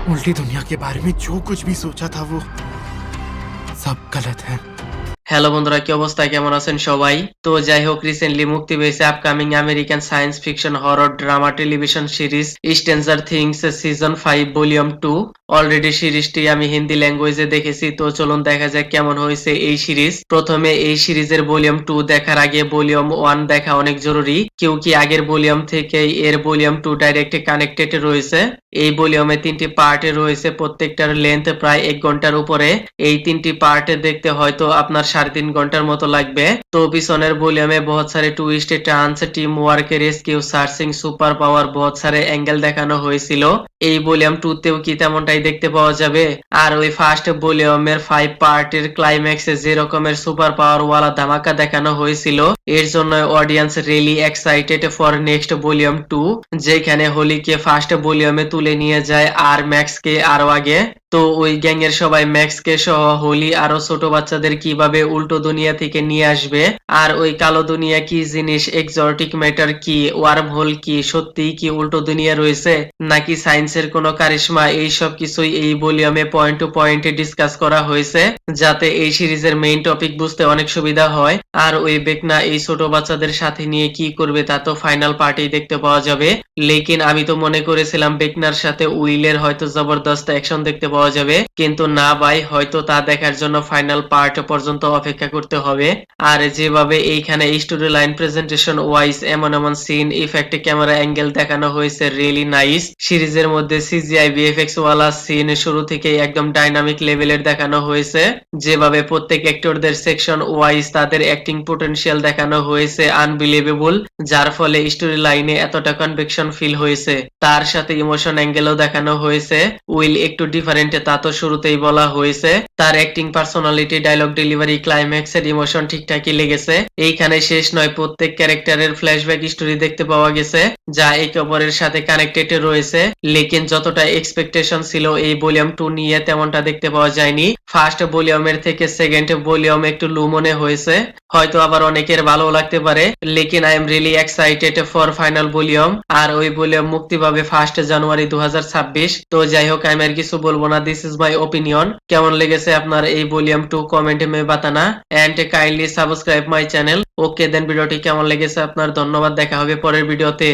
उल्टी दुनिया के बारे में जो कुछ भी सोचा था वो सब गलत है। হ্যালো বন্ধুরা, কি অবস্থা, কেমন আছেন সবাই? তো যাই হোক, রিসেন্টলি মুক্তি পেয়েছে upcoming American science fiction horror drama television series stranger things season 5 volume 2। Already সিরিজটি আমি হিন্দি ল্যাঙ্গুয়েজে দেখেছি, তো চলুন দেখা যাক কেমন হয়েছে এই সিরিজ। প্রথমে এই সিরিজের ভলিউম 2 দেখার আগে ভলিউম 1 দেখা অনেক জরুরি, কি আগের ভলিউম থেকেই এর ভলিউম 2 ডাইরেক্ট কানেক্টেড রয়েছে। এই ভলিউমে 3টি পার্টে রয়েছে, প্রত্যেকটার লেন্থ প্রায় 1 ঘন্টার উপরে। এই 3টি পার্টে দেখতে হয়তো আপনার 3.5 ঘন্টার মতো লাগবে। তো পিছনের ভলিউমে बहुत सारे twist, turns, team work, rescue, searching, super power, बहुत सारे অ্যাঙ্গেল দেখানো হয়েছিল। এই ভলিউম 2 তেও কি তেমনটাই দেখতে পাওয়া যাবে? আর ওই ফার্স্ট ভলিউমের 5 পার্টের ক্লাইম্যাক্সে যে রকমের সুপার পাওয়ার ওয়ালা ধামাকা দেখানো হয়েছিল, এর জন্য audience really excited for next volume 2, যেখানে হোলিকে ফার্স্ট ভলিউমে তুলে নিয়ে যায় আর ম্যাক্সকে আরো আগে। তো ওই গ্যাং এর সবাই ম্যাক্সকে সহ হোলি আরো ছোট বাচ্চাদের কিভাবে উল্টো দুনিয়া থেকে নিয়ে আসবে, আর ওই কালো দুনিয়া কি জিনিস, এক্সোটিক ম্যাটার কি, ওয়ার্ম হোল কি, সত্যিই কি উল্টো দুনিয়া রয়েছে নাকি সায়েন্সের কোনো কারিশমা, এই সব কিছুই এই ভলিউমে পয়েন্ট টু পয়েন্ট ডিসকাস করা হয়েছে, যাতে এই সিরিজের মেইন টপিক বুঝতে অনেক সুবিধা হয়। আর ওই বেকনা এই ছোট বাচ্চাদের সাথে নিয়ে কি করবে তা তো ফাইনাল পার্টেই দেখতে পাওয়া যাবে। লেকিন আমি তো মনে করেছিলাম বেকনার সাথে উইলের হয়তো জবরদস্ত অ্যাকশন দেখতে পাওয়া যাবে, কিন্তু না ভাই, হয়তো তা দেখার জন্য ফাইনাল পার্ট পর্যন্ত অপেক্ষা করতে হবে। আর যেভাবে এইখানে স্টোরি লাইন প্রেজেন্টেশন ওয়াইজ এমন এমন সিন, ইফেক্ট, ক্যামেরা অ্যাঙ্গেল দেখানো হয়েছে রিয়েলি নাইস। সিরিজের মধ্যে সিজিআই ভিএফএক্স ওয়ালা সিন শুরু থেকে একদম ডাইনামিক লেভেলের দেখানো হয়েছে। যেভাবে প্রত্যেক অ্যাক্টরদের সেকশন ওয়াইজ তাদের অ্যাক্টিং পোটেনশিয়াল দেখানো হয়েছে আনবিলিভেবল, যার ফলে স্টোরি লাইনে এতটা কনভিকশন ফিল হয়েছে। তার সাথে ইমোশন অ্যাঙ্গেলও দেখানো হয়েছে। উইল একটু ডিফারেন্ট, তা তো শুরুতেই বলা হয়েছে। তার acting, personality, dialogue delivery, climax এর ইমোশন ঠিকঠাকই লেগেছে। এইখানে শেষ নয়, প্রত্যেক ক্যারেক্টারের ফ্ল্যাশব্যাক স্টোরি দেখতে পাওয়া গেছে, যা একে অপরের সাথে কানেক্টেড রয়েছে। লেকিন যতটা এক্সপেকটেশন ছিল এই ভলিউম 2 নিয়ে, তেমনটা দেখতে পাওয়া যায়নি। ফার্স্ট ভলিউমের থেকে সেকেন্ড ভলিউম একটু লো মনে হয়েছে, হয়তো আবার অনেকের ভালো লাগতে পারে। লেকিন I am really excited for final volume. আর ওই ভলিউম মুক্তি পাবে 1 জানুয়ারি 2026। তো যাই হোক, আমি আর কিছু বলবো না, দিস ইজ মাই ওপিনিয়ন। কেমন লেগেছে আপনার এই ভলিউম 2 কমেন্টে মে বাতানা, and kindly subscribe my channel. Okay then, ভিডিওটি কেমন লেগেছে আপনার? ধন্যবাদ, দেখা হবে পরের ভিডিওতে।